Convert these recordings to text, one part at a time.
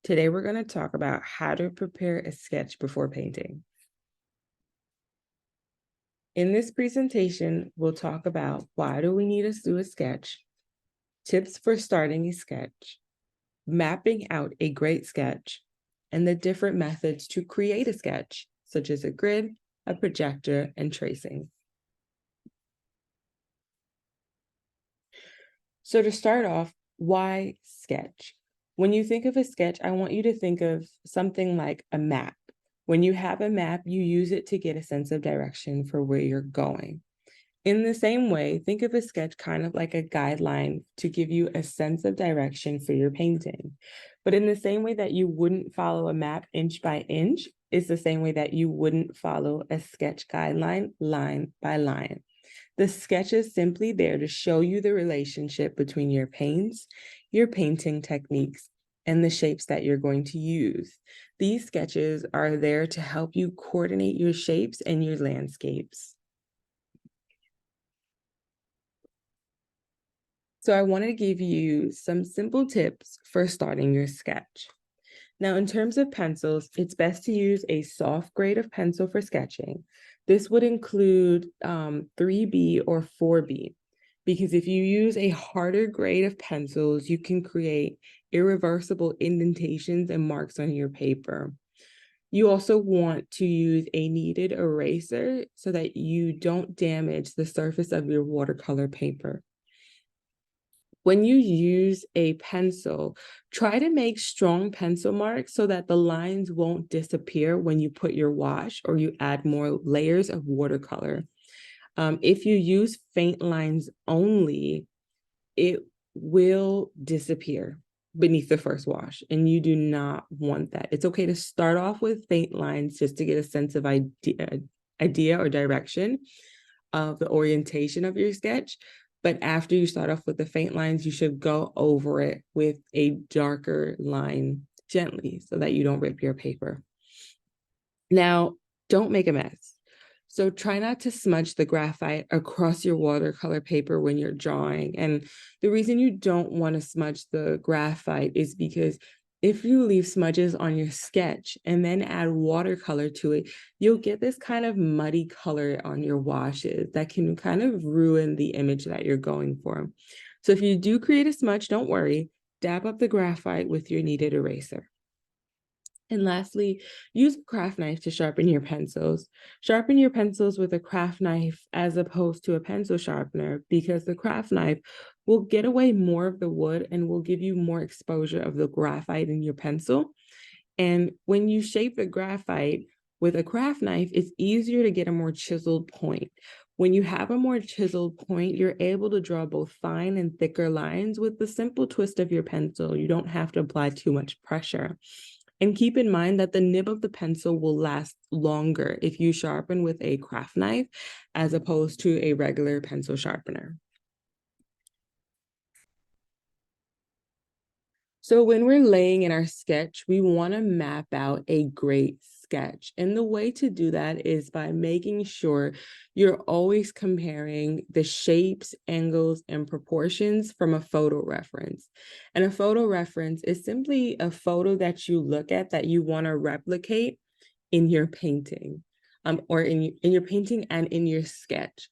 Today we're going to talk about how to prepare a sketch before painting. In this presentation, we'll talk about why do we need to do a sketch, tips for starting a sketch, mapping out a great sketch, and the different methods to create a sketch, such as a grid, a projector, and tracing. So to start off, why sketch? When you think of a sketch, I want you to think of something like a map. When you have a map, you use it to get a sense of direction for where you're going. In the same way, think of a sketch kind of like a guideline to give you a sense of direction for your painting. But in the same way that you wouldn't follow a map inch by inch, is the same way that you wouldn't follow a sketch guideline line by line. The sketch is simply there to show you the relationship between your paints, your painting techniques, and the shapes that you're going to use. These sketches are there to help you coordinate your shapes and your landscapes. So I wanted to give you some simple tips for starting your sketch. Now, in terms of pencils, it's best to use a soft grade of pencil for sketching. This would include 3B or 4B, because if you use a harder grade of pencils, you can create irreversible indentations and marks on your paper. You also want to use a kneaded eraser so that you don't damage the surface of your watercolor paper. When you use a pencil, try to make strong pencil marks so that the lines won't disappear when you put your wash or you add more layers of watercolor. If you use faint lines only, it will disappear beneath the first wash, and you do not want that. It's okay to start off with faint lines just to get a sense of idea or direction of the orientation of your sketch. But after you start off with the faint lines, you should go over it with a darker line gently so that you don't rip your paper. Now, don't make a mess. So try not to smudge the graphite across your watercolor paper when you're drawing. And the reason you don't want to smudge the graphite is because if you leave smudges on your sketch and then add watercolor to it, you'll get this kind of muddy color on your washes that can kind of ruin the image that you're going for. So if you do create a smudge, don't worry, dab up the graphite with your kneaded eraser. And lastly, use a craft knife to sharpen your pencils. Sharpen your pencils with a craft knife as opposed to a pencil sharpener, because the craft knife will get away more of the wood and will give you more exposure of the graphite in your pencil. And when you shape the graphite with a craft knife, it's easier to get a more chiseled point. When you have a more chiseled point, you're able to draw both fine and thicker lines with the simple twist of your pencil. You don't have to apply too much pressure. And keep in mind that the nib of the pencil will last longer if you sharpen with a craft knife as opposed to a regular pencil sharpener. So when we're laying in our sketch, we want to map out a great sketch. And the way to do that is by making sure you're always comparing the shapes, angles, and proportions from a photo reference. And a photo reference is simply a photo that you look at that you want to replicate in your painting, or in your painting and in your sketch.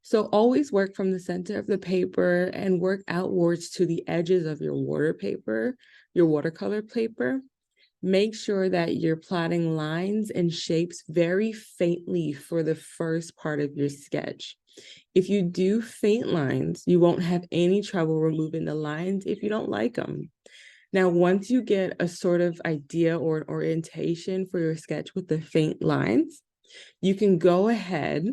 So always work from the center of the paper and work outwards to the edges of your watercolor paper. Make sure that you're plotting lines and shapes very faintly for the first part of your sketch. If you do faint lines, you won't have any trouble removing the lines if you don't like them. Now, once you get a sort of idea or an orientation for your sketch with the faint lines, you can go ahead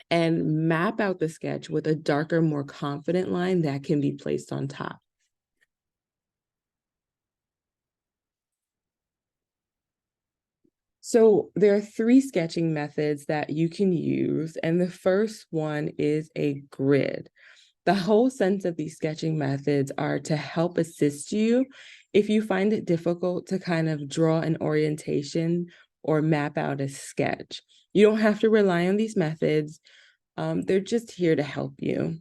and map out the sketch with a darker, more confident line that can be placed on top. So there are 3 sketching methods that you can use, and the first one is a grid. The whole sense of these sketching methods are to help assist you if you find it difficult to kind of draw an orientation or map out a sketch. You don't have to rely on these methods. They're just here to help you.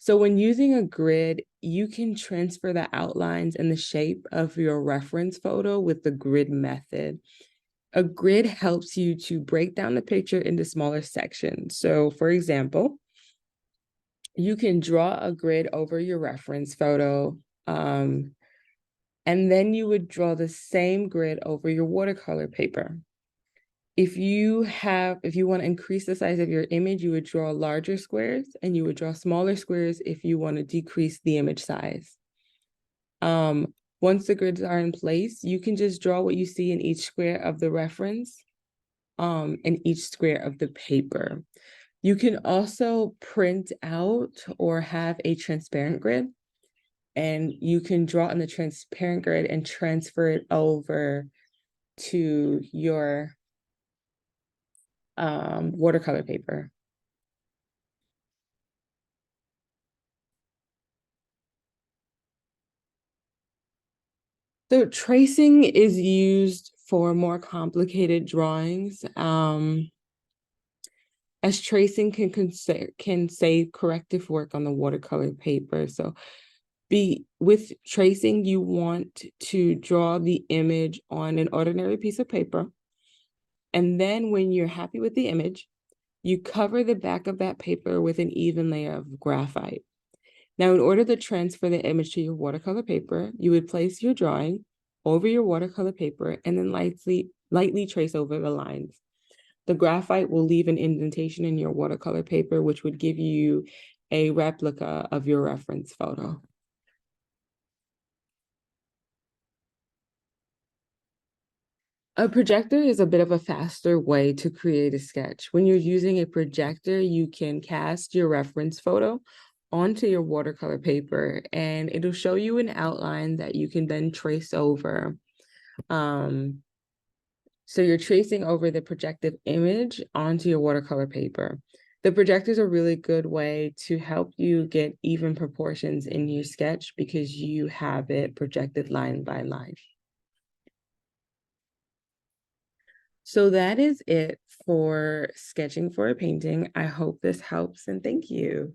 So when using a grid, you can transfer the outlines and the shape of your reference photo with the grid method. A grid helps you to break down the picture into smaller sections. So for example, you can draw a grid over your reference photo, and then you would draw the same grid over your watercolor paper. If you want to increase the size of your image, you would draw larger squares, and you would draw smaller squares if you want to decrease the image size. Once the grids are in place, you can just draw what you see in each square of the reference, and each square of the paper. You can also print out or have a transparent grid, and you can draw on the transparent grid and transfer it over to your watercolor paper. So tracing is used for more complicated drawings, as tracing can save corrective work on the watercolor paper. So with tracing, you want to draw the image on an ordinary piece of paper. And then when you're happy with the image, you cover the back of that paper with an even layer of graphite. Now, in order to transfer the image to your watercolor paper, you would place your drawing over your watercolor paper and then lightly trace over the lines. The graphite will leave an indentation in your watercolor paper, which would give you a replica of your reference photo. A projector is a bit of a faster way to create a sketch. When you're using a projector, you can cast your reference photo onto your watercolor paper, and it'll show you an outline that you can then trace over. So you're tracing over the projected image onto your watercolor paper. The projector is a really good way to help you get even proportions in your sketch because you have it projected line by line. So that is it for sketching for a painting. I hope this helps, and thank you.